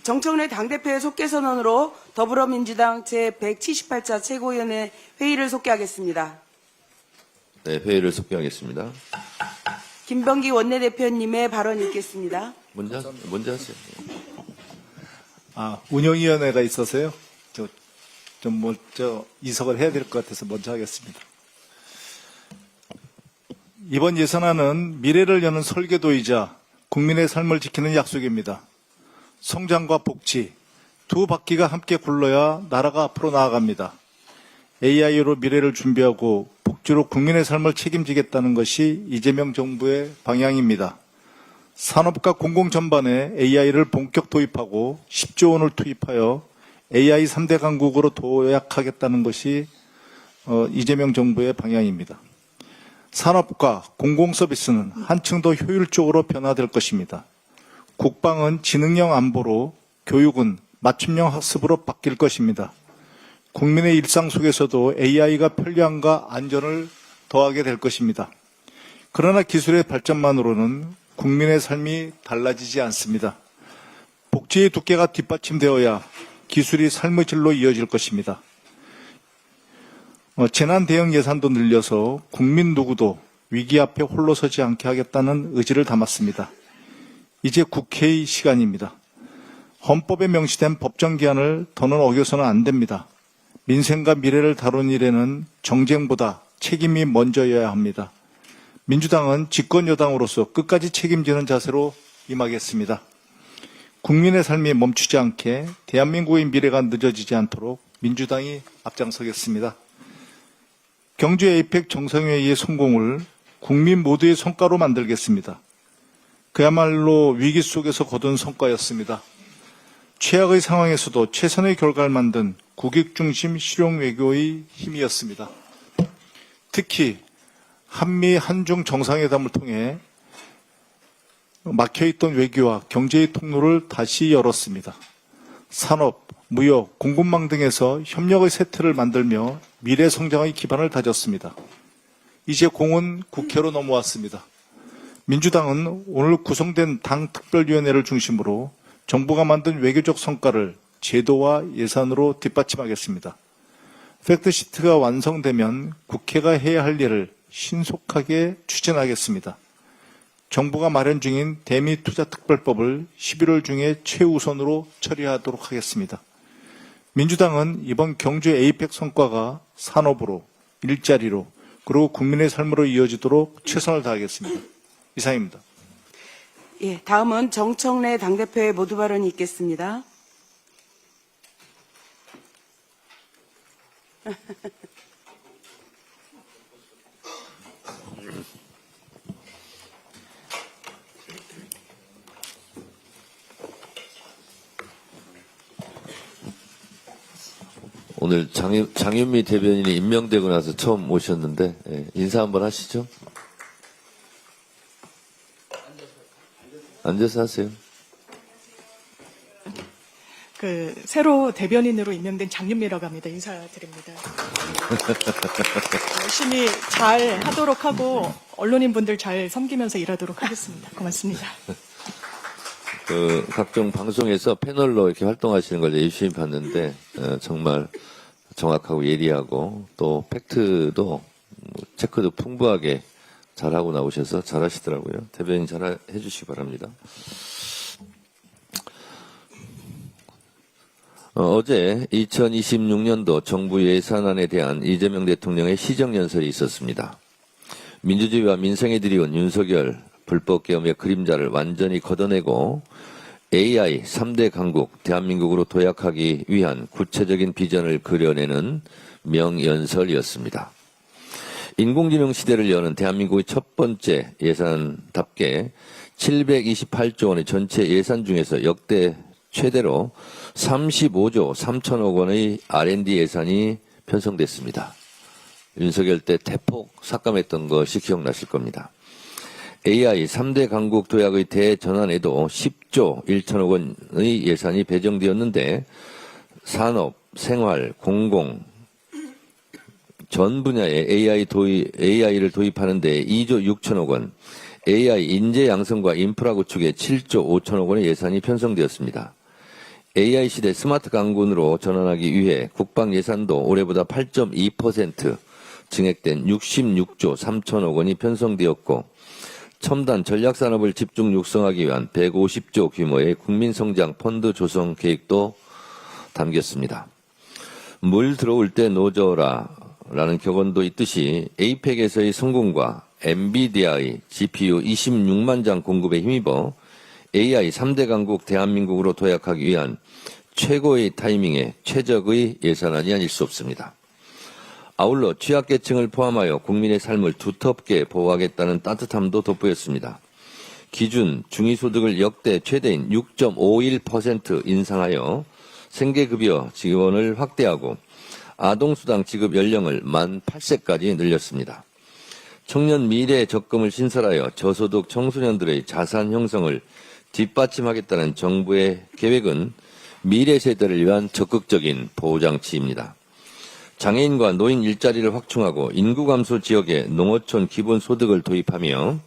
정청래 당대표의 속개 선언으로 더불어민주당 제178차 최고위원회 회의를 속개하겠습니다. 네, 회의를 속개하겠습니다. 김병기 원내대표님의 발언 읽겠습니다. 먼저 하세요. 운영위원회가 있어서요. 이석을 해야 될 것 같아서 먼저 하겠습니다. 이번 예산안은 미래를 여는 설계도이자 국민의 삶을 지키는 약속입니다. 성장과 복지, 두 바퀴가 함께 굴러야 나라가 앞으로 나아갑니다. AI로 미래를 준비하고 복지로 국민의 삶을 책임지겠다는 것이 이재명 정부의 방향입니다. 산업과 공공 전반에 AI를 본격 도입하고 10조 원을 투입하여 AI 3대 강국으로 도약하겠다는 것이 이재명 정부의 방향입니다. 산업과 공공 서비스는 한층 더 효율적으로 변화될 것입니다. 국방은 지능형 안보로, 교육은 맞춤형 학습으로 바뀔 것입니다. 국민의 일상 속에서도 AI가 편리함과 안전을 더하게 될 것입니다. 그러나 기술의 발전만으로는 국민의 삶이 달라지지 않습니다. 복지의 두께가 뒷받침되어야 기술이 삶의 질로 이어질 것입니다. 재난 대응 예산도 늘려서 국민 누구도 위기 앞에 홀로 서지 않게 하겠다는 의지를 담았습니다. 이제 국회의 시간입니다. 헌법에 명시된 법정 기한을 더는 어겨서는 안 됩니다. 민생과 미래를 다룬 일에는 정쟁보다 책임이 먼저여야 합니다. 민주당은 집권 여당으로서 끝까지 책임지는 자세로 임하겠습니다. 국민의 삶이 멈추지 않게 대한민국의 미래가 늦어지지 않도록 민주당이 앞장서겠습니다. 경주 에이펙 정상회의의 성공을 국민 모두의 성과로 만들겠습니다. 그야말로 위기 속에서 거둔 성과였습니다. 최악의 상황에서도 최선의 결과를 만든 국익 중심 실용 외교의 힘이었습니다. 특히 한미 한중 정상회담을 통해 막혀있던 외교와 경제의 통로를 다시 열었습니다. 산업, 무역, 공급망 등에서 협력의 세트를 만들며 미래 성장의 기반을 다졌습니다. 이제 공은 국회로 넘어왔습니다. 민주당은 오늘 구성된 당 특별위원회를 중심으로 정부가 만든 외교적 성과를 제도와 예산으로 뒷받침하겠습니다. 팩트시트가 완성되면 국회가 해야 할 일을 신속하게 추진하겠습니다. 정부가 마련 중인 대미투자특별법을 11월 중에 최우선으로 처리하도록 하겠습니다. 민주당은 이번 경주 에이펙 성과가 산업으로, 일자리로, 그리고 국민의 삶으로 이어지도록 최선을 다하겠습니다. 이상입니다. 예, 다음은 정청래 당대표의 모두 발언이 있겠습니다. 오늘 장윤미 대변인이 임명되고 나서 처음 오셨는데 인사 한번 하시죠. 앉아서 하세요. 새로 대변인으로 임명된 장윤미라고 합니다. 인사드립니다. 열심히 잘 하도록 하고 언론인분들 잘 섬기면서 일하도록 하겠습니다. 고맙습니다. 각종 방송에서 패널로 이렇게 활동하시는 걸 열심히 봤는데 정말 정확하고 예리하고 또 팩트도 체크도 풍부하게 잘하고 나오셔서 잘하시더라고요. 대변인 잘 해주시기 바랍니다. 어제 2026년도 정부 예산안에 대한 이재명 대통령의 시정연설이 있었습니다. 민주주의와 민생에 들이온 윤석열 불법계엄의 그림자를 완전히 걷어내고 AI 3대 강국 대한민국으로 도약하기 위한 구체적인 비전을 그려내는 명연설이었습니다. 인공지능 시대를 여는 대한민국의 첫 번째 예산답게 728조 원의 전체 예산 중에서 역대 최대로 35조 3천억 원의 R&D 예산이 편성됐습니다. 윤석열 때 대폭 삭감했던 것이 기억나실 겁니다. AI 3대 강국 도약의 대전환에도 10조 1천억 원의 예산이 배정되었는데 산업, 생활, 공공 전 분야에 AI를 도입하는 데 2조 6천억 원, AI 인재 양성과 인프라 구축에 7조 5천억 원의 예산이 편성되었습니다. AI 시대 스마트 강군으로 전환하기 위해 국방 예산도 올해보다 8.2% 증액된 66조 3천억 원이 편성되었고 첨단 전략산업을 집중 육성하기 위한 150조 규모의 국민성장 펀드 조성 계획도 담겼습니다. 물 들어올 때 노져라 라는 격언도 있듯이 에이펙에서의 성공과 엔비디아의 GPU 26만 장 공급에 힘입어 AI 3대 강국 대한민국으로 도약하기 위한 최고의 타이밍에 최적의 예산안이 아닐 수 없습니다. 아울러 취약계층을 포함하여 국민의 삶을 두텁게 보호하겠다는 따뜻함도 돋보였습니다. 기준 중위소득을 역대 최대인 6.51% 인상하여 생계급여 지원을 확대하고 아동수당 지급 연령을 만 8세까지 늘렸습니다. 청년 미래 적금을 신설하여 저소득 청소년들의 자산 형성을 뒷받침하겠다는 정부의 계획은 미래 세대를 위한 적극적인 보호장치입니다. 장애인과 노인 일자리를 확충하고 인구 감소 지역에 농어촌 기본소득을 도입하며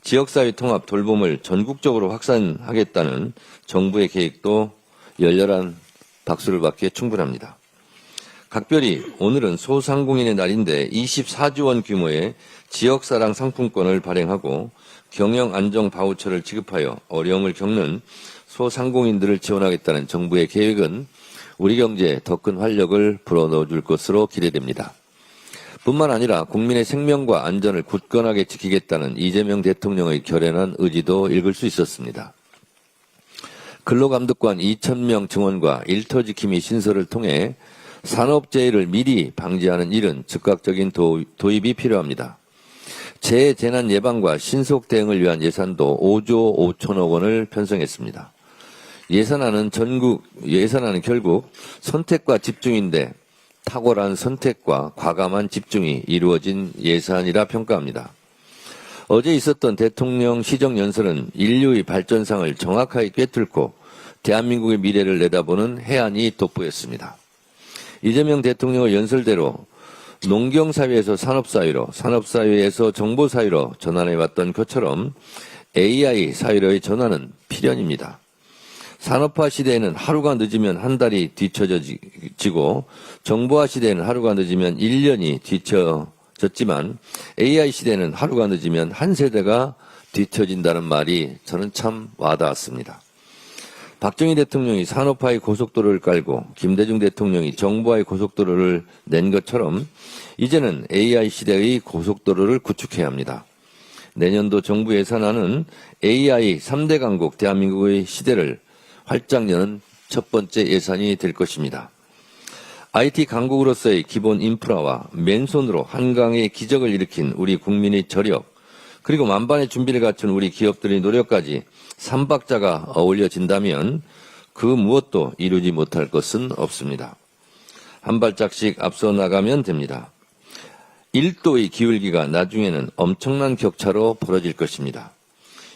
지역사회 통합 돌봄을 전국적으로 확산하겠다는 정부의 계획도 열렬한 박수를 받기에 충분합니다. 각별히 오늘은 소상공인의 날인데 24조 원 규모의 지역사랑 상품권을 발행하고 경영안정 바우처를 지급하여 어려움을 겪는 소상공인들을 지원하겠다는 정부의 계획은 우리 경제에 더 큰 활력을 불어넣어줄 것으로 기대됩니다. 뿐만 아니라 국민의 생명과 안전을 굳건하게 지키겠다는 이재명 대통령의 결연한 의지도 읽을 수 있었습니다. 근로감독관 2,000명 증원과 일터지킴이 신설을 통해 산업재해를 미리 방지하는 일은 즉각적인 도입이 필요합니다. 재해재난 예방과 신속 대응을 위한 예산도 5조 5천억 원을 편성했습니다. 예산안은 결국 선택과 집중인데 탁월한 선택과 과감한 집중이 이루어진 예산이라 평가합니다. 어제 있었던 대통령 시정연설은 인류의 발전상을 정확하게 꿰뚫고 대한민국의 미래를 내다보는 해안이 돋보였습니다. 이재명 대통령의 연설대로 농경사회에서 산업사회로, 산업사회에서 정보사회로 전환해왔던 것처럼 AI 사회로의 전환은 필연입니다. 산업화 시대에는 하루가 늦으면 한 달이 뒤처지고 정보화 시대에는 하루가 늦으면 1년이 뒤처졌지만 AI 시대에는 하루가 늦으면 한 세대가 뒤처진다는 말이 저는 참 와닿았습니다. 박정희 대통령이 산업화의 고속도로를 깔고 김대중 대통령이 정보화의 고속도로를 낸 것처럼 이제는 AI 시대의 고속도로를 구축해야 합니다. 내년도 정부 예산안은 AI 3대 강국 대한민국의 시대를 활짝 여는 첫 번째 예산이 될 것입니다. IT 강국으로서의 기본 인프라와 맨손으로 한강의 기적을 일으킨 우리 국민의 저력, 그리고 만반의 준비를 갖춘 우리 기업들의 노력까지 3박자가 어울려진다면 그 무엇도 이루지 못할 것은 없습니다. 한 발짝씩 앞서 나가면 됩니다. 1도의 기울기가 나중에는 엄청난 격차로 벌어질 것입니다.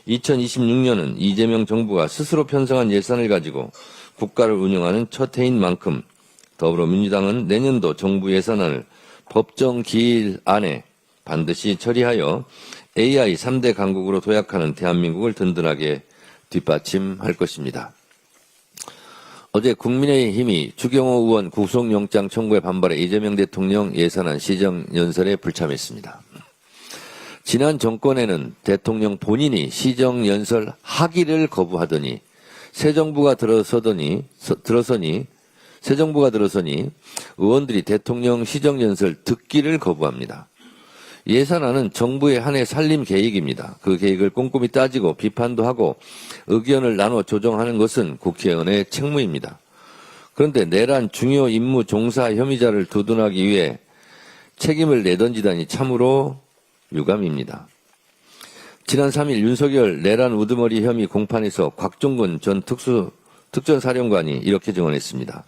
2026년은 이재명 정부가 스스로 편성한 예산을 가지고 국가를 운영하는 첫 해인 만큼 더불어민주당은 내년도 정부 예산안을 법정 기일 안에 반드시 처리하여 AI 3대 강국으로 도약하는 대한민국을 든든하게 뒷받침할 것입니다. 어제 국민의힘이 주경호 의원 구속영장 청구에 반발해 이재명 대통령 예산안 시정연설에 불참했습니다. 지난 정권에는 대통령 본인이 시정연설 하기를 거부하더니 새 정부가 들어서니 의원들이 대통령 시정연설 듣기를 거부합니다. 예산안은 정부의 한 해 살림 계획입니다. 그 계획을 꼼꼼히 따지고 비판도 하고 의견을 나눠 조정하는 것은 국회의원의 책무입니다. 그런데 내란 중요 임무 종사 혐의자를 두둔하기 위해 책임을 내던지다니 참으로 유감입니다. 지난 3일 윤석열 내란 우두머리 혐의 공판에서 곽종근 전 특전사령관이 이렇게 증언했습니다.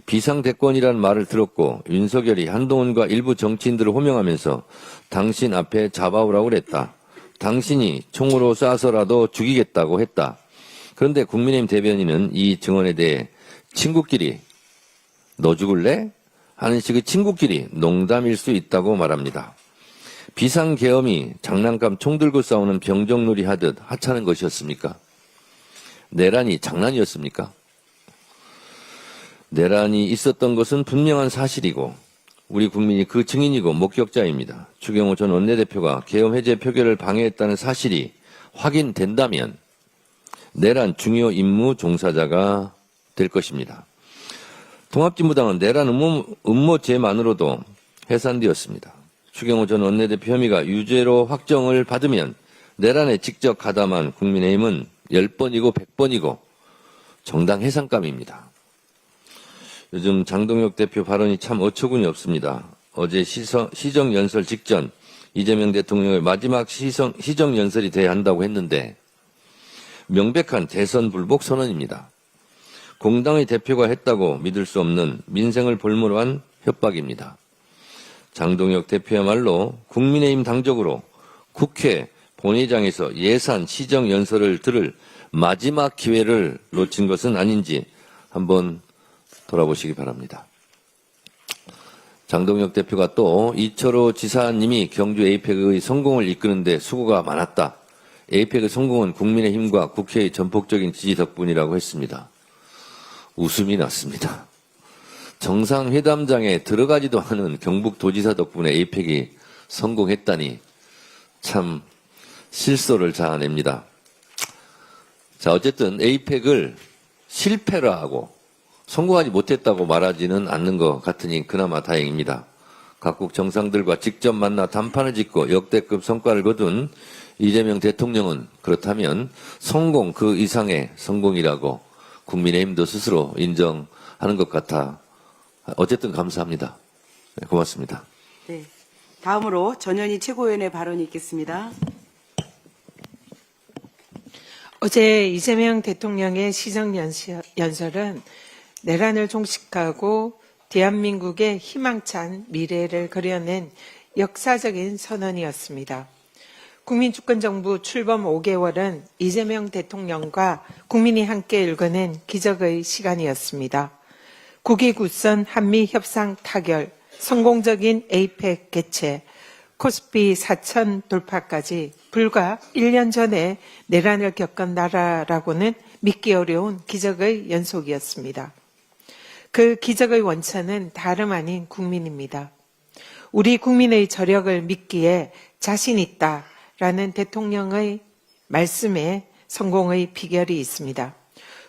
비상대권이란 말을 들었고 윤석열이 한동훈과 일부 정치인들을 호명하면서 당신 앞에 잡아오라고 그랬다. 당신이 총으로 쏴서라도 죽이겠다고 했다. 그런데 국민의힘 대변인은 이 증언에 대해 친구끼리 너 죽을래? 하는 식의 친구끼리 농담일 수 있다고 말합니다. 비상계엄이 장난감 총 들고 싸우는 병정놀이 하듯 하찮은 것이었습니까? 내란이 장난이었습니까? 내란이 있었던 것은 분명한 사실이고 우리 국민이 그 증인이고 목격자입니다. 추경호 전 원내대표가 계엄 해제 표결을 방해했다는 사실이 확인된다면 내란 중요 임무 종사자가 될 것입니다. 통합진보당은 내란 음모죄만으로도 해산되었습니다. 추경호 전 원내대표 혐의가 유죄로 확정을 받으면 내란에 직접 가담한 국민의힘은 10번이고 100번이고 정당 해산감입니다. 요즘 장동혁 대표 발언이 참 어처구니 없습니다. 어제 시정연설 직전 이재명 대통령의 마지막 시정연설이 돼야 한다고 했는데 명백한 대선 불복 선언입니다. 공당의 대표가 했다고 믿을 수 없는 민생을 볼모로 한 협박입니다. 장동혁 대표야말로 국민의힘 당적으로 국회 본회의장에서 예산 시정연설을 들을 마지막 기회를 놓친 것은 아닌지 한번 돌아보시기 바랍니다. 장동혁 대표가 또 이철호 지사님이 경주 에이펙의 성공을 이끄는데 수고가 많았다. 에이펙의 성공은 국민의힘과 국회의 전폭적인 지지 덕분이라고 했습니다. 웃음이 났습니다. 정상회담장에 들어가지도 않은 경북도지사 덕분에 에이펙이 성공했다니 참 실소를 자아냅니다. 자, 어쨌든 에이펙을 실패라 하고 성공하지 못했다고 말하지는 않는 것 같으니 그나마 다행입니다. 각국 정상들과 직접 만나 담판을 짓고 역대급 성과를 거둔 이재명 대통령은 그렇다면 성공 그 이상의 성공이라고 국민의힘도 스스로 인정하는 것 같아 어쨌든 감사합니다. 네, 고맙습니다. 네. 다음으로 전현희 최고위원의 발언이 있겠습니다. 어제 이재명 대통령의 시정연설은 내란을 종식하고 대한민국의 희망찬 미래를 그려낸 역사적인 선언이었습니다. 국민주권정부 출범 5개월은 이재명 대통령과 국민이 함께 일궈낸 기적의 시간이었습니다. 국익 우선 한미 협상 타결, 성공적인 에이펙 개최, 코스피 4천 돌파까지 불과 1년 전에 내란을 겪은 나라라고는 믿기 어려운 기적의 연속이었습니다. 그 기적의 원천은 다름 아닌 국민입니다. 우리 국민의 저력을 믿기에 자신 있다라는 대통령의 말씀에 성공의 비결이 있습니다.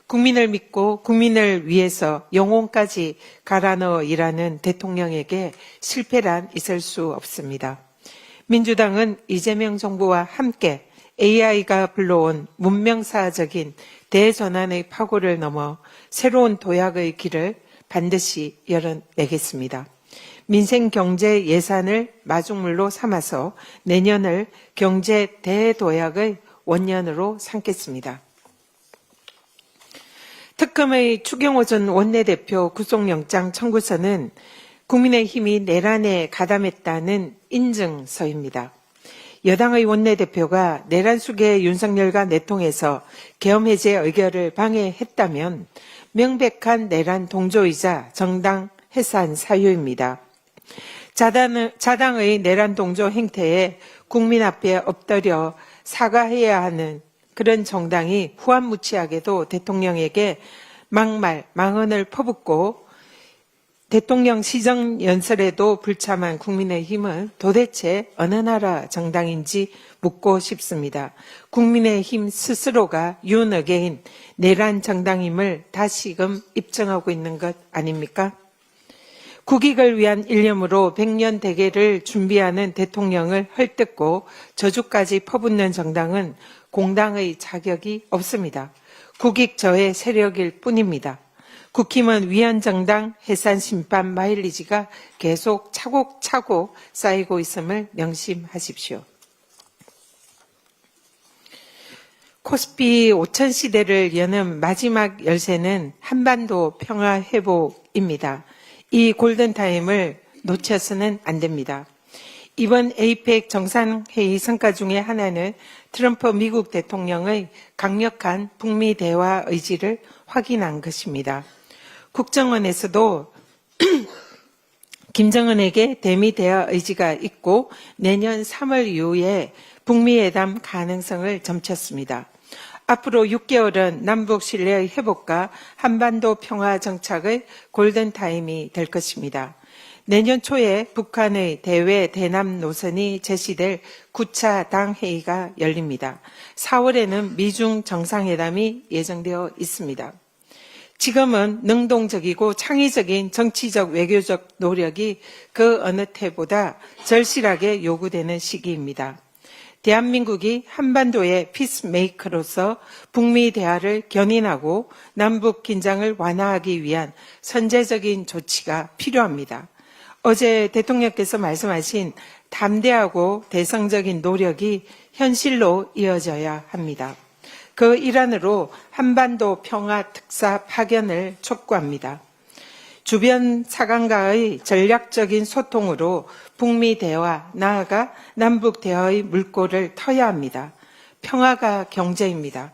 국민을 믿고 국민을 위해서 영혼까지 갈아넣어 일하는 대통령에게 실패란 있을 수 없습니다. 민주당은 이재명 정부와 함께 AI가 불러온 문명사적인 대전환의 파고를 넘어 새로운 도약의 길을 반드시 열어내겠습니다. 민생 경제 예산을 마중물로 삼아서 내년을 경제 대도약의 원년으로 삼겠습니다. 특검의 추경호 전 원내대표 구속영장 청구서는 국민의힘이 내란에 가담했다는 인증서입니다. 여당의 원내대표가 내란 수계 윤석열과 내통해서 계엄 해제 의결을 방해했다면 명백한 내란 동조이자 정당 해산 사유입니다. 자당의 내란 동조 행태에 국민 앞에 엎드려 사과해야 하는 그런 정당이 후한무치하게도 대통령에게 막말, 망언을 퍼붓고 대통령 시정연설에도 불참한 국민의힘은 도대체 어느 나라 정당인지 묻고 싶습니다. 국민의힘 스스로가 윤어게인 내란 정당임을 다시금 입증하고 있는 것 아닙니까? 국익을 위한 일념으로 100년 대계를 준비하는 대통령을 헐뜯고 저주까지 퍼붓는 정당은 공당의 자격이 없습니다. 국익저해 세력일 뿐입니다. 국힘은 위헌정당 해산 심판 마일리지가 계속 차곡차곡 쌓이고 있음을 명심하십시오. 코스피 5천 시대를 여는 마지막 열쇠는 한반도 평화 회복입니다. 이 골든타임을 놓쳐서는 안 됩니다. 이번 에이펙 정상회의 성과 중에 하나는 트럼프 미국 대통령의 강력한 북미 대화 의지를 확인한 것입니다. 국정원에서도 김정은에게 대미 대화 의지가 있고 내년 3월 이후에 북미 회담 가능성을 점쳤습니다. 앞으로 6개월은 남북 신뢰의 회복과 한반도 평화 정착의 골든타임이 될 것입니다. 내년 초에 북한의 대외 대남 노선이 제시될 9차 당회의가 열립니다. 4월에는 미중 정상회담이 예정되어 있습니다. 지금은 능동적이고 창의적인 정치적 외교적 노력이 그 어느 때보다 절실하게 요구되는 시기입니다. 대한민국이 한반도의 피스메이커로서 북미 대화를 견인하고 남북 긴장을 완화하기 위한 선제적인 조치가 필요합니다. 어제 대통령께서 말씀하신 담대하고 대성적인 노력이 현실로 이어져야 합니다. 그 일환으로 한반도 평화 특사 파견을 촉구합니다. 주변 사강과의 전략적인 소통으로 북미 대화, 나아가 남북 대화의 물꼬를 터야 합니다. 평화가 경제입니다.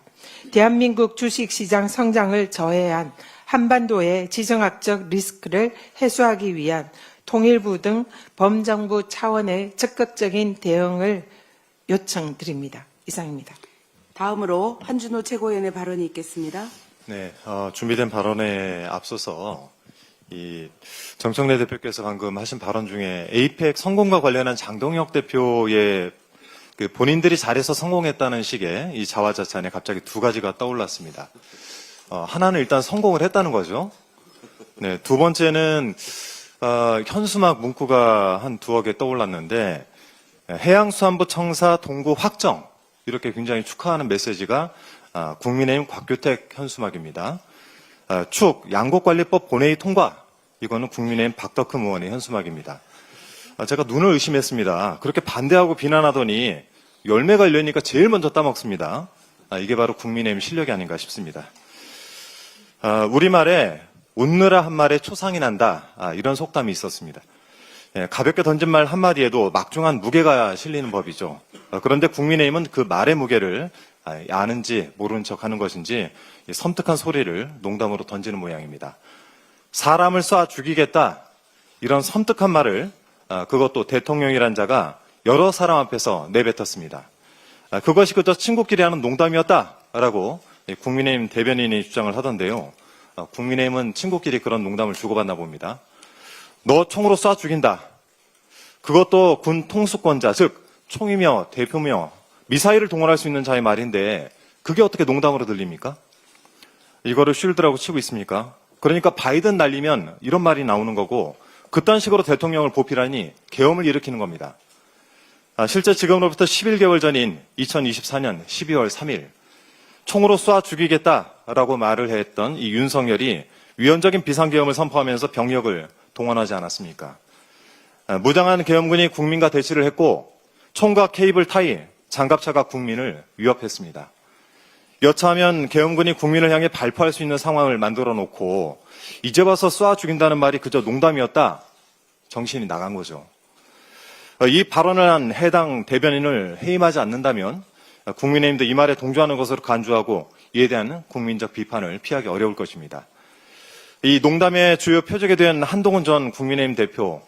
대한민국 주식시장 성장을 저해한 한반도의 지정학적 리스크를 해소하기 위한 통일부 등 범정부 차원의 적극적인 대응을 요청드립니다. 이상입니다. 다음으로 한준호 최고위원의 발언이 있겠습니다. 네, 준비된 발언에 앞서서 이 정청래 대표께서 방금 하신 발언 중에 에이펙 성공과 관련한 장동혁 대표의 그 본인들이 잘해서 성공했다는 식의 이 자화자찬에 갑자기 두 가지가 떠올랐습니다. 하나는 일단 성공을 했다는 거죠. 네, 두 번째는 현수막 문구가 한 두어 개 떠올랐는데 해양수산부 청사 동구 확정 이렇게 굉장히 축하하는 메시지가 국민의힘 곽규택 현수막입니다. 축 양곡관리법 본회의 통과 이거는 국민의힘 박덕흠 의원의 현수막입니다. 제가 눈을 의심했습니다. 그렇게 반대하고 비난하더니 열매가 열리니까 제일 먼저 따먹습니다. 이게 바로 국민의힘 실력이 아닌가 싶습니다. 우리말에 웃느라 한 말에 초상이 난다 이런 속담이 있었습니다. 가볍게 던진 말 한마디에도 막중한 무게가 실리는 법이죠. 그런데 국민의힘은 그 말의 무게를 아는지 모르는 척하는 것인지 섬뜩한 소리를 농담으로 던지는 모양입니다. 사람을 쏴 죽이겠다 이런 섬뜩한 말을 그것도 대통령이란 자가 여러 사람 앞에서 내뱉었습니다. 그것이 그저 친구끼리 하는 농담이었다라고 국민의힘 대변인이 주장을 하던데요. 국민의힘은 친구끼리 그런 농담을 주고받나 봅니다. 너 총으로 쏴 죽인다. 그것도 군 통수권자, 즉 총이며 대표며 미사일을 동원할 수 있는 자의 말인데 그게 어떻게 농담으로 들립니까? 이거를 쉴드라고 치고 있습니까? 그러니까 바이든 날리면 이런 말이 나오는 거고 그딴 식으로 대통령을 보필하니 계엄을 일으키는 겁니다. 실제 지금으로부터 11개월 전인 2024년 12월 3일 총으로 쏴 죽이겠다라고 말을 했던 이 윤석열이 위헌적인 비상계엄을 선포하면서 병력을 동원하지 않았습니까? 무장한 계엄군이 국민과 대치를 했고 총과 케이블 타이, 장갑차가 국민을 위협했습니다. 여차하면 계엄군이 국민을 향해 발포할 수 있는 상황을 만들어 놓고 이제 와서 쏴 죽인다는 말이 그저 농담이었다. 정신이 나간 거죠. 이 발언을 한 해당 대변인을 해임하지 않는다면 국민의힘도 이 말에 동조하는 것으로 간주하고 이에 대한 국민적 비판을 피하기 어려울 것입니다. 이 농담의 주요 표적이 된 한동훈 전 국민의힘 대표,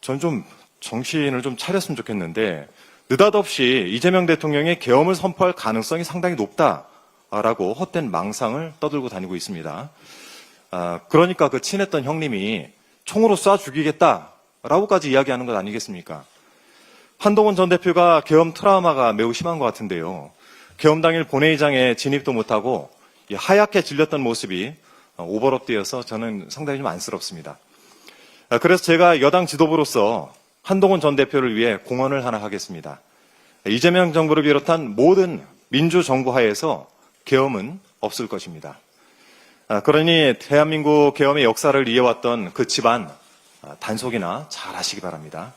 전 좀 정신을 좀 차렸으면 좋겠는데 느닷없이 이재명 대통령이 계엄을 선포할 가능성이 상당히 높다라고 헛된 망상을 떠들고 다니고 있습니다. 그러니까 그 친했던 형님이 총으로 쏴 죽이겠다라고까지 이야기하는 것 아니겠습니까? 한동훈 전 대표가 계엄 트라우마가 매우 심한 것 같은데요. 계엄 당일 본회의장에 진입도 못하고 하얗게 질렸던 모습이 오버랩되어서 저는 상당히 좀 안쓰럽습니다. 그래서 제가 여당 지도부로서 한동훈 전 대표를 위해 공헌을 하나 하겠습니다. 이재명 정부를 비롯한 모든 민주정부 하에서 계엄은 없을 것입니다. 그러니 대한민국 계엄의 역사를 이어왔던 그 집안 단속이나 잘 하시기 바랍니다.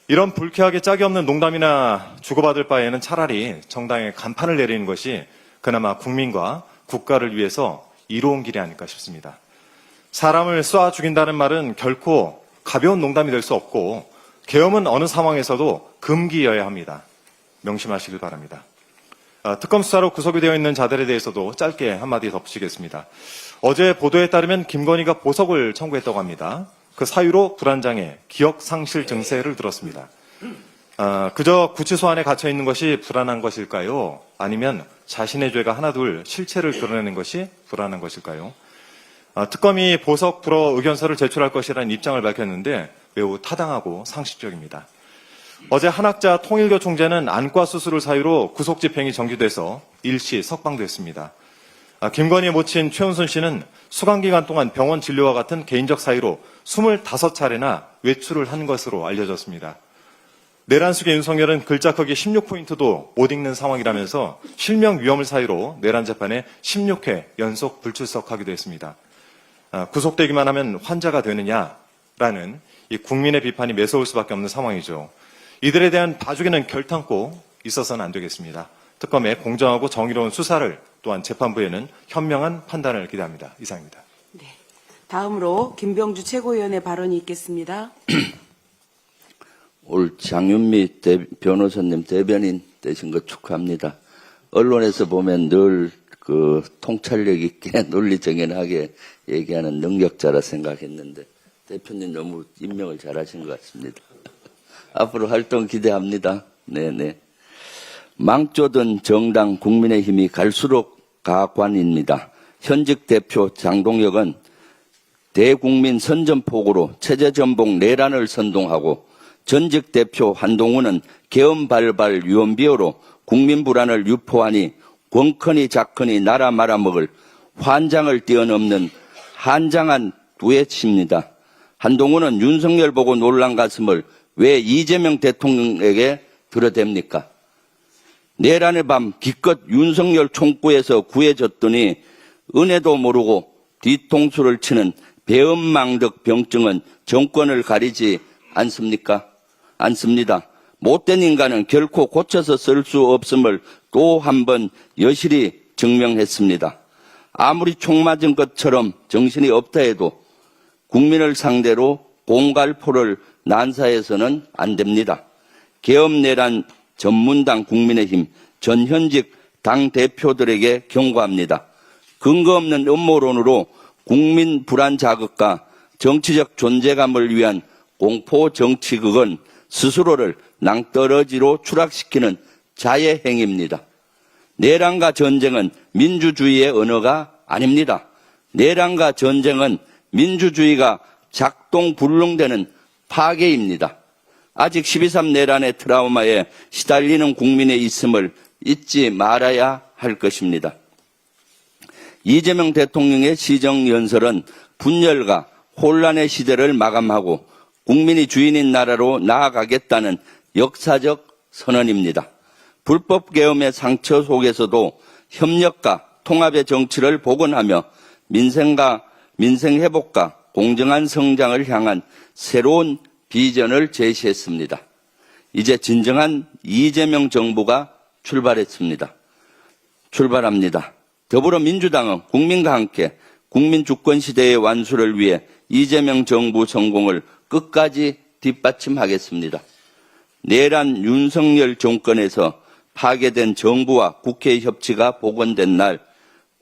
이런 불쾌하게 짝이 없는 농담이나 주고받을 바에는 차라리 정당에 간판을 내리는 것이 그나마 국민과 국가를 위해서 이로운 길이 아닐까 싶습니다. 사람을 쏴 죽인다는 말은 결코 가벼운 농담이 될 수 없고 계엄은 어느 상황에서도 금기여야 합니다. 명심하시길 바랍니다. 특검 수사로 구속이 되어 있는 자들에 대해서도 짧게 한마디 덧붙이겠습니다. 어제 보도에 따르면 김건희가 보석을 청구했다고 합니다. 그 사유로 불안장애, 기억 상실 증세를 들었습니다. 그저 구치소 안에 갇혀 있는 것이 불안한 것일까요? 아니면 자신의 죄가 하나둘 실체를 드러내는 것이 불안한 것일까요? 특검이 보석 불허 의견서를 제출할 것이라는 입장을 밝혔는데 매우 타당하고 상식적입니다. 어제 한학자 통일교 총재는 안과 수술을 사유로 구속집행이 정지돼서 일시 석방됐습니다. 김건희의 모친 최은순 씨는 수감기간 동안 병원 진료와 같은 개인적 사유로 25차례나 외출을 한 것으로 알려졌습니다. 내란 속의 윤석열은 글자 크기 16포인트도 못 읽는 상황이라면서 실명 위험을 사유로 내란 재판에 16회 연속 불출석하기도 했습니다. 구속되기만 하면 환자가 되느냐라는 이 국민의 비판이 매서울 수밖에 없는 상황이죠. 이들에 대한 봐주기는 결탄코 있어서는 안 되겠습니다. 특검의 공정하고 정의로운 수사를 또한 재판부에는 현명한 판단을 기대합니다. 이상입니다. 네. 다음으로 김병주 최고위원의 발언이 있겠습니다. 올 장윤미 변호사님 대변인 되신 거 축하합니다. 언론에서 보면 늘 그 통찰력 있게 논리정연하게 얘기하는 능력자라 생각했는데 대표님 너무 임명을 잘하신 것 같습니다. 앞으로 활동 기대합니다. 네네. 망조던 정당 국민의힘이 갈수록 가관입니다. 현직 대표 장동혁은 대국민 선전포고로 체제전복 내란을 선동하고 전직 대표 한동훈은 계엄 발발 유언비어로 국민 불안을 유포하니 권커니 작커니 나라 말아먹을 환장을 뛰어넘는 한장한 두엣입니다. 한동훈은 윤석열 보고 놀란 가슴을 왜 이재명 대통령에게 들어댑니까? 내란의 밤 기껏 윤석열 총구에서 구해졌더니 은혜도 모르고 뒤통수를 치는 배은망덕 병증은 정권을 가리지 않습니까? 않습니다. 못된 인간은 결코 고쳐서 쓸 수 없음을 또 한 번 여실히 증명했습니다. 아무리 총 맞은 것처럼 정신이 없다 해도 국민을 상대로 공갈포를 난사해서는 안 됩니다. 계엄내란 전문당 국민의힘 전현직 당대표들에게 경고합니다. 근거 없는 음모론으로 국민 불안 자극과 정치적 존재감을 위한 공포 정치극은 스스로를 낭떠러지로 추락시키는 자해 행위입니다. 내란과 전쟁은 민주주의의 언어가 아닙니다. 내란과 전쟁은 민주주의가 작동불능되는 파괴입니다. 아직 12.3 내란의 트라우마에 시달리는 국민의 있음을 잊지 말아야 할 것입니다. 이재명 대통령의 시정연설은 분열과 혼란의 시대를 마감하고 국민이 주인인 나라로 나아가겠다는 역사적 선언입니다. 불법 계엄의 상처 속에서도 협력과 통합의 정치를 복원하며 민생 회복과 공정한 성장을 향한 새로운 비전을 제시했습니다. 이제 진정한 이재명 정부가 출발합니다. 더불어민주당은 국민과 함께 국민 주권 시대의 완수를 위해 이재명 정부 성공을 끝까지 뒷받침하겠습니다. 내란 윤석열 정권에서 파괴된 정부와 국회의 협치가 복원된 날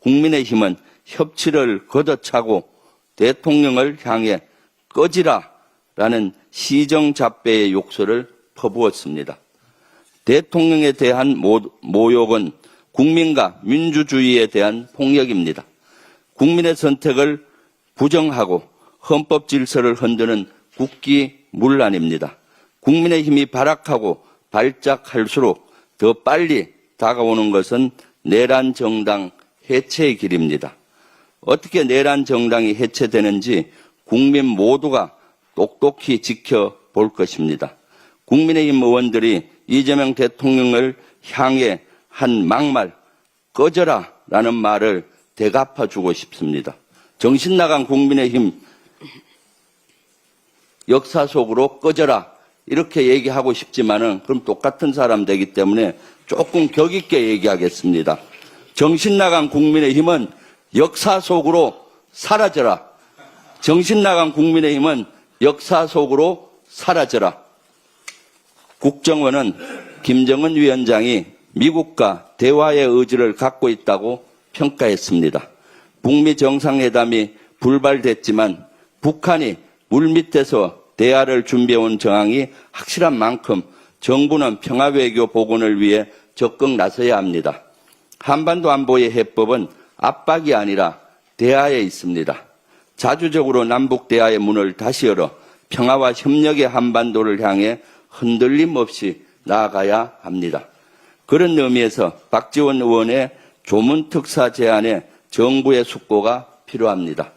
국민의힘은 협치를 걷어차고 대통령을 향해 꺼지라라는 시정잡배의 욕설을 퍼부었습니다. 대통령에 대한 모욕은 국민과 민주주의에 대한 폭력입니다. 국민의 선택을 부정하고 헌법 질서를 흔드는 국기문란입니다. 국민의힘이 발악하고 발작할수록 더 빨리 다가오는 것은 내란 정당 해체의 길입니다. 어떻게 내란 정당이 해체되는지 국민 모두가 똑똑히 지켜볼 것입니다. 국민의힘 의원들이 이재명 대통령을 향해 한 막말, 꺼져라 라는 말을 되갚아주고 싶습니다. 정신나간 국민의힘 역사 속으로 꺼져라 이렇게 얘기하고 싶지만은 그럼 똑같은 사람 되기 때문에 조금 격 있게 얘기하겠습니다. 정신나간 국민의힘은 역사 속으로 사라져라. 정신나간 국민의힘은 역사 속으로 사라져라. 국정원은 김정은 위원장이 미국과 대화의 의지를 갖고 있다고 평가했습니다. 북미 정상회담이 불발됐지만 북한이 물밑에서 대화를 준비해온 정황이 확실한 만큼 정부는 평화외교 복원을 위해 적극 나서야 합니다. 한반도 안보의 해법은 압박이 아니라 대화에 있습니다. 자주적으로 남북 대화의 문을 다시 열어 평화와 협력의 한반도를 향해 흔들림 없이 나아가야 합니다. 그런 의미에서 박지원 의원의 조문 특사 제안에 정부의 숙고가 필요합니다.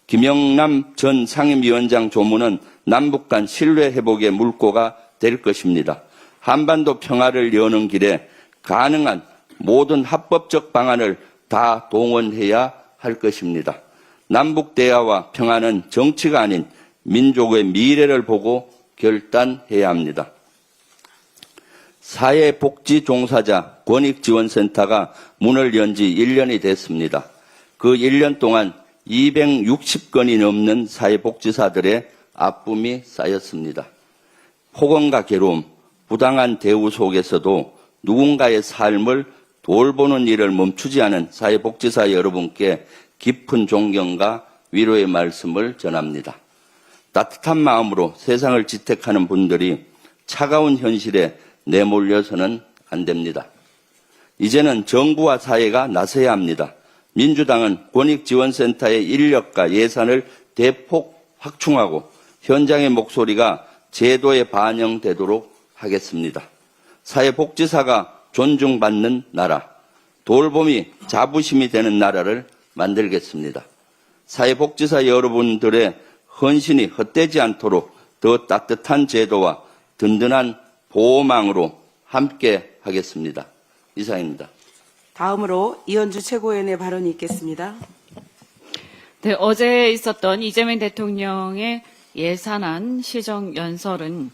김영남 전 상임위원장 조문은 남북 간 신뢰 회복의 물꼬가 될 것입니다. 한반도 평화를 여는 길에 가능한 모든 합법적 방안을 다 동원해야 할 것입니다. 남북 대화와 평화는 정치가 아닌 민족의 미래를 보고 결단해야 합니다. 사회복지종사자 권익지원센터가 문을 연 지 1년이 됐습니다. 그 1년 동안 260건이 넘는 사회복지사들의 아픔이 쌓였습니다. 폭언과 괴로움, 부당한 대우 속에서도 누군가의 삶을 돌보는 일을 멈추지 않은 사회복지사 여러분께 깊은 존경과 위로의 말씀을 전합니다. 따뜻한 마음으로 세상을 지탱하는 분들이 차가운 현실에 내몰려서는 안 됩니다. 이제는 정부와 사회가 나서야 합니다. 민주당은 권익지원센터의 인력과 예산을 대폭 확충하고 현장의 목소리가 제도에 반영되도록 하겠습니다. 사회복지사가 존중받는 나라, 돌봄이 자부심이 되는 나라를 만들겠습니다. 사회복지사 여러분들의 헌신이 헛되지 않도록 더 따뜻한 제도와 든든한 보호망으로 함께 하겠습니다. 이상입니다. 다음으로 이현주 최고위원의 발언이 있겠습니다. 네, 어제 있었던 이재명 대통령의 예산안 시정연설은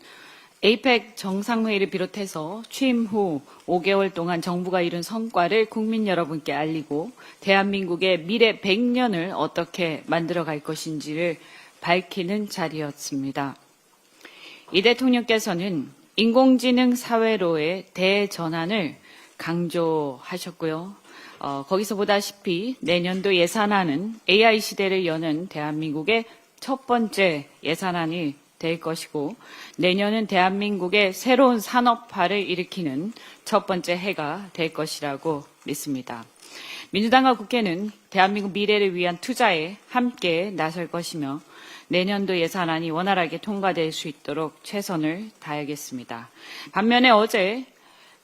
에이펙 정상회의를 비롯해서 취임 후 5개월 동안 정부가 이룬 성과를 국민 여러분께 알리고 대한민국의 미래 100년을 어떻게 만들어갈 것인지를 밝히는 자리였습니다. 이 대통령께서는 인공지능 사회로의 대전환을 강조하셨고요. 거기서 보다시피 내년도 예산안은 AI 시대를 여는 대한민국의 첫 번째 예산안이 될 것이고 내년은 대한민국의 새로운 산업화를 일으키는 첫 번째 해가 될 것이라고 믿습니다. 민주당과 국회는 대한민국 미래를 위한 투자에 함께 나설 것이며 내년도 예산안이 원활하게 통과될 수 있도록 최선을 다하겠습니다. 반면에 어제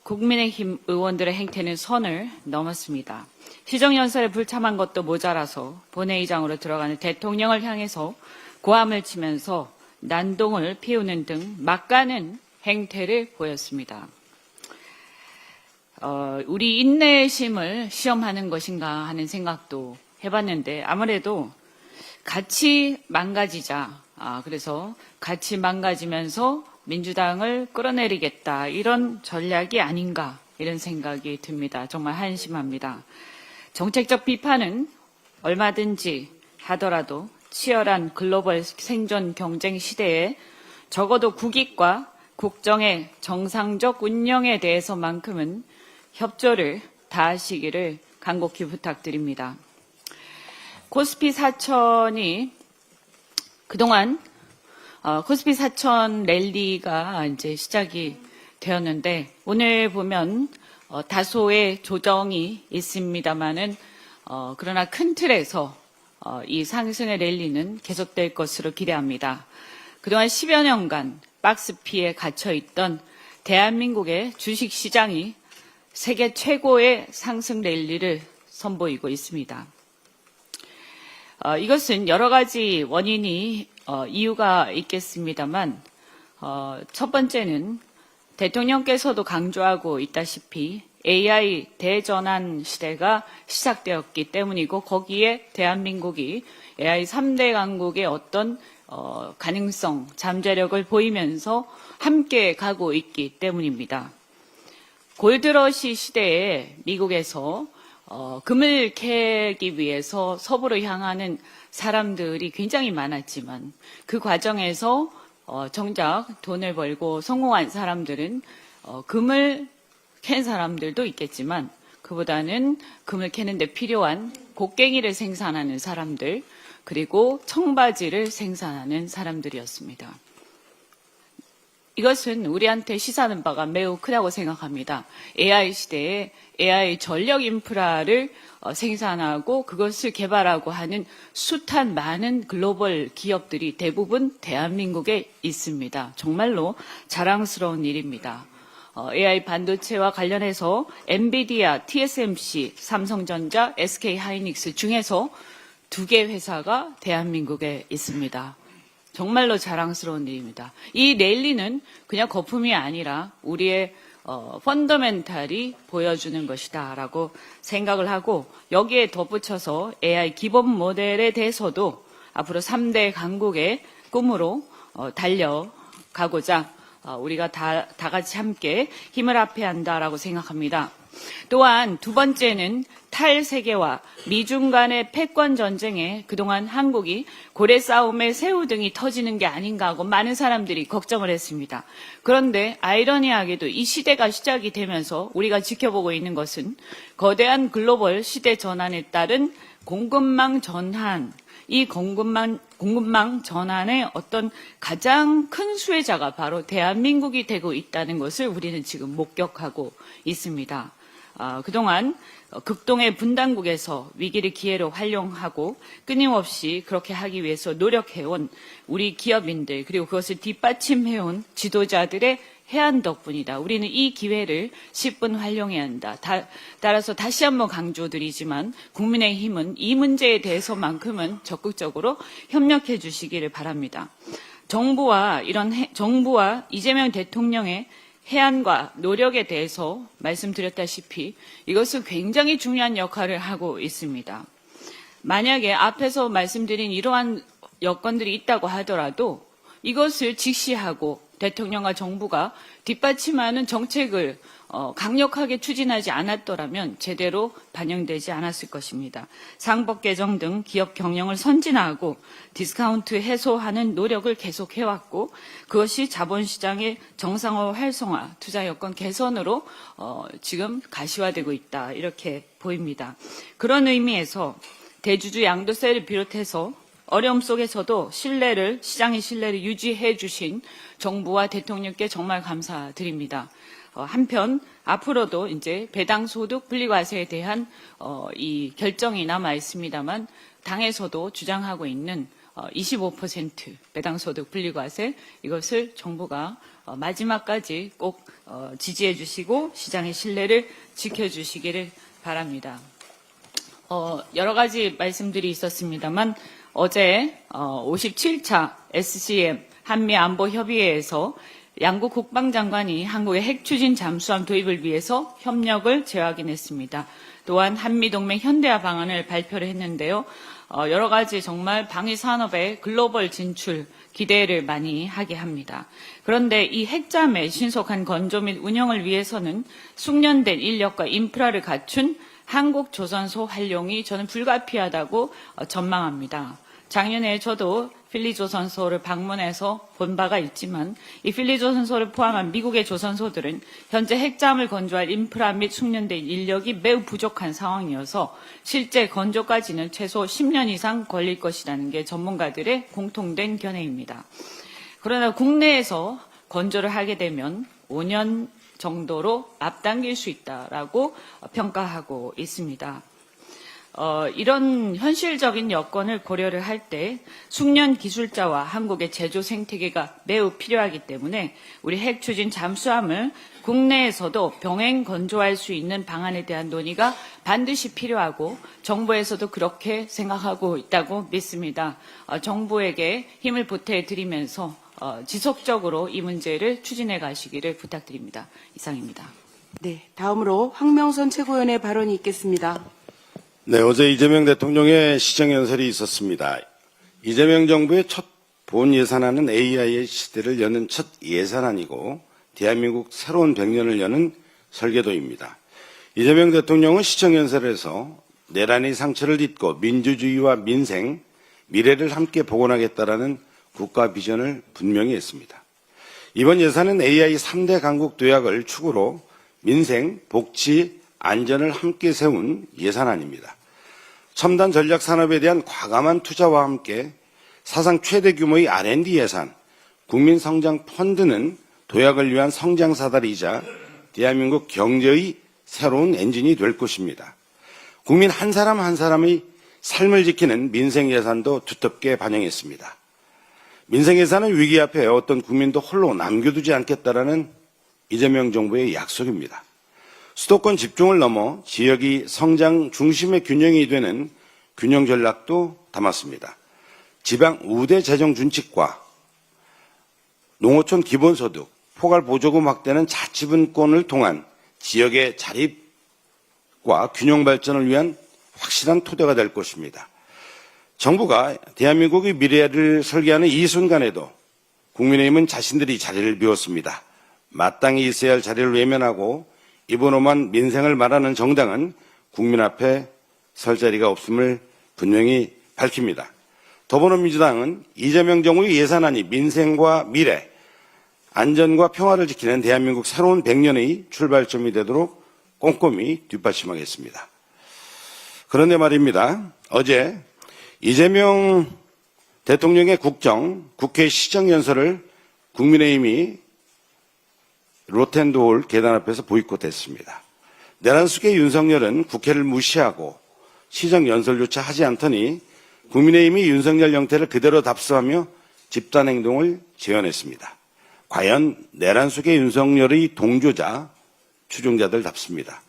국민의힘 의원들의 행태는 선을 넘었습니다. 시정연설에 불참한 것도 모자라서 본회의장으로 들어가는 대통령을 향해서 고함을 치면서 난동을 피우는 등 막가는 행태를 보였습니다. 우리 인내심을 시험하는 것인가 하는 생각도 해봤는데 아무래도 같이 망가지자. 그래서 같이 망가지면서 민주당을 끌어내리겠다. 이런 전략이 아닌가 이런 생각이 듭니다. 정말 한심합니다. 정책적 비판은 얼마든지 하더라도 치열한 글로벌 생존 경쟁 시대에 적어도 국익과 국정의 정상적 운영에 대해서만큼은 협조를 다하시기를 간곡히 부탁드립니다. 코스피 사천이 그동안 코스피 사천 랠리가 이제 시작이 되었는데 오늘 보면 다소의 조정이 있습니다만은 그러나 큰 틀에서 이 상승의 랠리는 계속될 것으로 기대합니다. 그동안 10여 년간 박스피에 갇혀있던 대한민국의 주식시장이 세계 최고의 상승 랠리를 선보이고 있습니다. 이것은 여러 가지 원인이 이유가 있겠습니다만 첫 번째는 대통령께서도 강조하고 있다시피 AI 대전환 시대가 시작되었기 때문이고 거기에 대한민국이 AI 3대 강국의 어떤 가능성, 잠재력을 보이면서 함께 가고 있기 때문입니다. 골드러시 시대에 미국에서 금을 캐기 위해서 서부로 향하는 사람들이 굉장히 많았지만 그 과정에서 정작 돈을 벌고 성공한 사람들은 금을 캔 사람들도 있겠지만 그보다는 금을 캐는 데 필요한 곡괭이를 생산하는 사람들 그리고 청바지를 생산하는 사람들이었습니다. 이것은 우리한테 시사하는 바가 매우 크다고 생각합니다. AI 시대에 AI 전력 인프라를 생산하고 그것을 개발하고 하는 숱한 많은 글로벌 기업들이 대부분 대한민국에 있습니다. 정말로 자랑스러운 일입니다. AI 반도체와 관련해서 엔비디아, TSMC, 삼성전자, SK하이닉스 중에서 2개 회사가 대한민국에 있습니다. 정말로 자랑스러운 일입니다. 이 랠리는 그냥 거품이 아니라 우리의 펀더멘탈이 보여주는 것이다라고 생각을 하고 같이 덧붙여서 AI 기본 모델에 대해서도 앞으로 3대 강국의 꿈으로 달려가고자 우리가 다 같이 함께 힘을 합해야 한다라고 생각합니다. 또한 두 번째는 탈세계와 미중 간의 패권 전쟁에 그동안 한국이 고래 싸움에 새우등이 터지는 게 아닌가 하고 많은 사람들이 걱정을 했습니다. 그런데 아이러니하게도 이 시대가 시작이 되면서 우리가 지켜보고 있는 것은 거대한 글로벌 시대 전환에 따른 공급망 전환, 이 공급망 전환의 어떤 가장 큰 수혜자가 바로 대한민국이 되고 있다는 것을 우리는 지금 목격하고 있습니다. 그동안 극동의 분단국에서 위기를 기회로 활용하고 끊임없이 그렇게 하기 위해서 노력해온 우리 기업인들 그리고 그것을 뒷받침해온 지도자들의 해안 덕분이다. 우리는 이 기회를 10분 활용해야 한다. 따라서 다시 한번 강조드리지만 국민의힘은 이 문제에 대해서만큼은 적극적으로 협력해 주시기를 바랍니다. 정부와 이재명 대통령의 해안과 노력에 대해서 말씀드렸다시피 이것은 굉장히 중요한 역할을 하고 있습니다. 만약에 앞에서 말씀드린 이러한 여건들이 있다고 하더라도 이것을 직시하고 대통령과 정부가 뒷받침하는 정책을 강력하게 추진하지 않았더라면 제대로 반영되지 않았을 것입니다. 상법 개정 등 기업 경영을 선진화하고 디스카운트 해소하는 노력을 계속해왔고 그것이 자본시장의 정상화 활성화, 투자 여건 개선으로 지금 가시화되고 있다 이렇게 보입니다. 그런 의미에서 대주주 양도세를 비롯해서 어려움 속에서도 시장의 신뢰를 유지해 주신 정부와 대통령께 정말 감사드립니다. 한편 앞으로도 이제 배당소득 분리과세에 대한 이 결정이 남아 있습니다만 당에서도 주장하고 있는 25% 배당소득 분리과세 이것을 정부가 마지막까지 꼭 지지해 주시고 시장의 신뢰를 지켜주시기를 바랍니다. 여러 가지 말씀들이 있었습니다만 어제 57차 SCM 한미안보협의회에서 양국 국방장관이 한국의 핵추진 잠수함 도입을 위해서 협력을 재확인했습니다. 또한 한미동맹 현대화 방안을 발표를 했는데요. 여러 가지 정말 방위산업의 글로벌 진출 기대를 많이 하게 합니다. 그런데 이 핵잠의 신속한 건조 및 운영을 위해서는 숙련된 인력과 인프라를 갖춘 한국조선소 활용이 저는 불가피하다고 전망합니다. 작년에 저도 필리조선소를 방문해서 본 바가 있지만 이 필리조선소를 포함한 미국의 조선소들은 현재 핵잠을 건조할 인프라 및 숙련된 인력이 매우 부족한 상황이어서 실제 건조까지는 최소 10년 이상 걸릴 것이라는 게 전문가들의 공통된 견해입니다. 그러나 국내에서 건조를 하게 되면 5년 정도로 앞당길 수 있다라고 평가하고 있습니다. 이런 현실적인 여건을 고려를 할 때 숙련 기술자와 한국의 제조 생태계가 매우 필요하기 때문에 우리 핵추진 잠수함을 국내에서도 병행 건조할 수 있는 방안에 대한 논의가 반드시 필요하고 정부에서도 그렇게 생각하고 있다고 믿습니다. 정부에게 힘을 보태드리면서 지속적으로 이 문제를 추진해 가시기를 부탁드립니다. 이상입니다. 네, 다음으로 황명선 최고위원의 발언이 있겠습니다. 네, 어제 이재명 대통령의 시정연설이 있었습니다. 이재명 정부의 첫 본 예산안은 AI의 시대를 여는 첫 예산안이고 대한민국 새로운 100년을 여는 설계도입니다. 이재명 대통령은 시정연설에서 내란의 상처를 딛고 민주주의와 민생, 미래를 함께 복원하겠다라는 국가 비전을 분명히 했습니다. 이번 예산은 AI 3대 강국 도약을 축으로 민생, 복지, 안전을 함께 세운 예산안입니다. 첨단 전략 산업에 대한 과감한 투자와 함께 사상 최대 규모의 R&D 예산, 국민성장 펀드는 도약을 위한 성장사다리이자 대한민국 경제의 새로운 엔진이 될 것입니다. 국민 한 사람 한 사람의 삶을 지키는 민생 예산도 두텁게 반영했습니다. 민생 예산은 위기 앞에 어떤 국민도 홀로 남겨두지 않겠다라는 이재명 정부의 약속입니다. 수도권 집중을 넘어 지역이 성장 중심의 균형이 되는 균형 전략도 담았습니다. 지방 우대 재정 준칙과 농어촌 기본소득, 포괄 보조금 확대는 자치분권을 통한 지역의 자립과 균형 발전을 위한 확실한 토대가 될 것입니다. 정부가 대한민국의 미래를 설계하는 이 순간에도 국민의힘은 자신들이 자리를 비웠습니다. 마땅히 있어야 할 자리를 외면하고 입으로만 민생을 말하는 정당은 국민 앞에 설 자리가 없음을 분명히 밝힙니다. 더불어민주당은 이재명 정부의 예산안이 민생과 미래, 안전과 평화를 지키는 대한민국 새로운 100년의 출발점이 되도록 꼼꼼히 뒷받침하겠습니다. 그런데 말입니다. 어제 이재명 대통령의 국회 시정연설을 국민의힘이 로텐도홀 계단 앞에서 보이콧했습니다. 내란 속의 윤석열은 국회를 무시하고 시정연설조차 하지 않더니 국민의힘이 윤석열 영태를 그대로 답습하며 집단행동을 재현했습니다. 과연 내란 속의 윤석열의 동조자, 추종자들답습니다.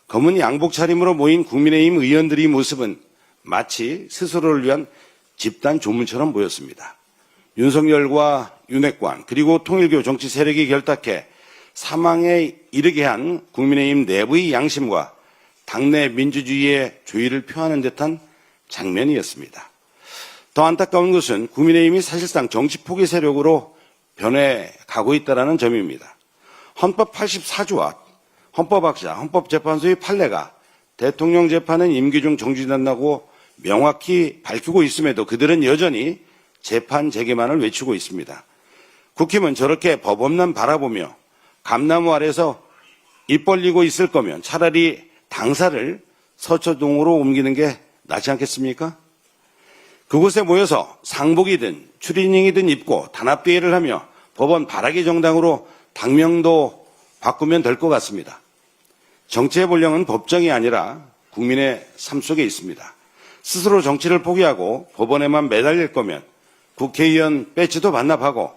검은 양복 차림으로 모인 국민의힘 의원들의 모습은 마치 스스로를 위한 집단 조문처럼 보였습니다. 윤석열과 윤핵관 그리고 통일교 정치 세력이 결탁해 사망에 이르게 한 국민의힘 내부의 양심과 당내 민주주의의 조의를 표하는 듯한 장면이었습니다. 더 안타까운 것은 국민의힘이 사실상 정치 포기 세력으로 변해가고 있다는 점입니다. 헌법 84조와 헌법학자, 헌법재판소의 판례가 대통령 재판은 임기 중 정지된다고 명확히 밝히고 있음에도 그들은 여전히 재판 재개만을 외치고 있습니다. 국힘은 저렇게 법없는 바라보며 감나무 아래서 입 벌리고 있을 거면 차라리 당사를 서초동으로 옮기는 게 낫지 않겠습니까? 그곳에 모여서 상복이든 추리닝이든 입고 단합대회를 하며 법원 바라기 정당으로 당명도 바꾸면 될 것 같습니다. 정치의 본령은 법정이 아니라 국민의 삶 속에 있습니다. 스스로 정치를 포기하고 법원에만 매달릴 거면 국회의원 배지도 반납하고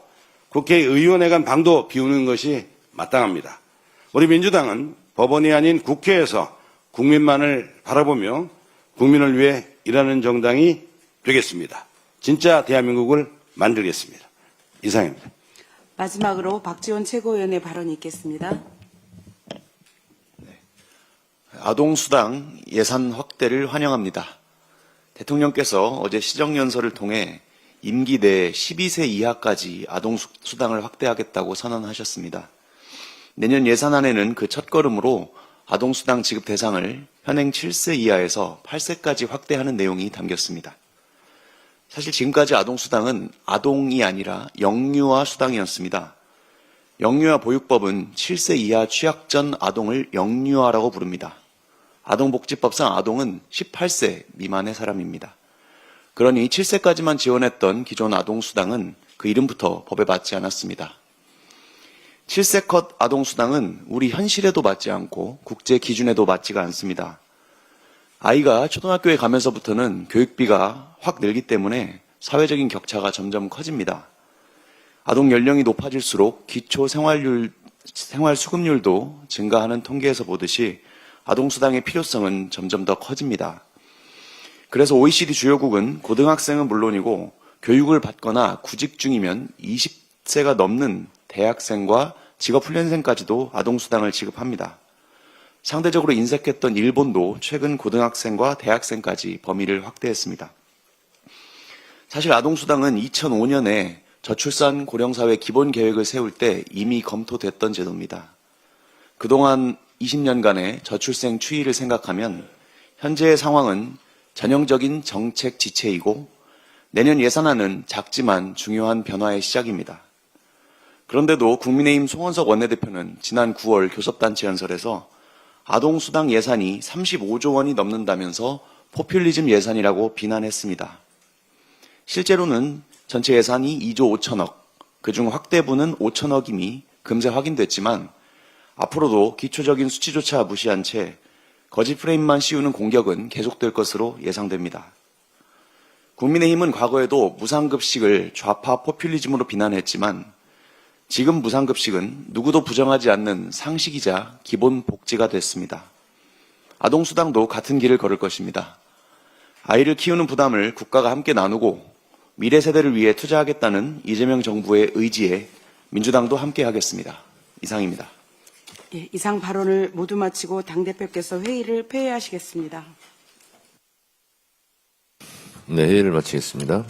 국회의원에 간 방도 비우는 것이 마땅합니다. 우리 민주당은 법원이 아닌 국회에서 국민만을 바라보며 국민을 위해 일하는 정당이 되겠습니다. 진짜 대한민국을 만들겠습니다. 이상입니다. 마지막으로 박지원 최고위원의 발언이 있겠습니다. 아동수당 예산 확대를 환영합니다. 대통령께서 어제 시정연설을 통해 임기 내 12세 이하까지 아동수당을 확대하겠다고 선언하셨습니다. 내년 예산안에는 그 첫걸음으로 아동수당 지급 대상을 현행 7세 이하에서 8세까지 확대하는 내용이 담겼습니다. 사실 지금까지 아동수당은 아동이 아니라 영유아 수당이었습니다. 영유아 보육법은 7세 이하 취약전 아동을 영유아라고 부릅니다. 아동복지법상 아동은 18세 미만의 사람입니다. 그러니 7세까지만 지원했던 기존 아동수당은 그 이름부터 법에 맞지 않았습니다. 7세 컷 아동수당은 우리 현실에도 맞지 않고 국제 기준에도 맞지가 않습니다. 아이가 초등학교에 가면서부터는 교육비가 확 늘기 때문에 사회적인 격차가 점점 커집니다. 아동 연령이 높아질수록 기초 생활수급률도 증가하는 통계에서 보듯이 아동수당의 필요성은 점점 더 커집니다. 그래서 OECD 주요국은 고등학생은 물론이고 교육을 받거나 구직 중이면 20세가 넘는 대학생과 직업훈련생까지도 아동수당을 지급합니다. 상대적으로 인색했던 일본도 최근 고등학생과 대학생까지 범위를 확대했습니다. 사실 아동수당은 2005년에 저출산 고령사회 기본계획을 세울 때 이미 검토됐던 제도입니다. 그동안 20년간의 저출생 추이를 생각하면 현재의 상황은 전형적인 정책 지체이고 내년 예산안은 작지만 중요한 변화의 시작입니다. 그런데도 국민의힘 송원석 원내대표는 지난 9월 교섭단체 연설에서 아동수당 예산이 35조 원이 넘는다면서 포퓰리즘 예산이라고 비난했습니다. 실제로는 전체 예산이 2조 5천억, 그중 확대분은 5천억임이 금세 확인됐지만 앞으로도 기초적인 수치조차 무시한 채 거짓 프레임만 씌우는 공격은 계속될 것으로 예상됩니다. 국민의힘은 과거에도 무상급식을 좌파 포퓰리즘으로 비난했지만 지금 무상급식은 누구도 부정하지 않는 상식이자 기본 복지가 됐습니다. 아동수당도 같은 길을 걸을 것입니다. 아이를 키우는 부담을 국가가 함께 나누고 미래 세대를 위해 투자하겠다는 이재명 정부의 의지에 민주당도 함께 하겠습니다. 이상입니다. 예, 이상 발언을 모두 마치고 당대표께서 회의를 폐회하시겠습니다. 네, 회의를 마치겠습니다.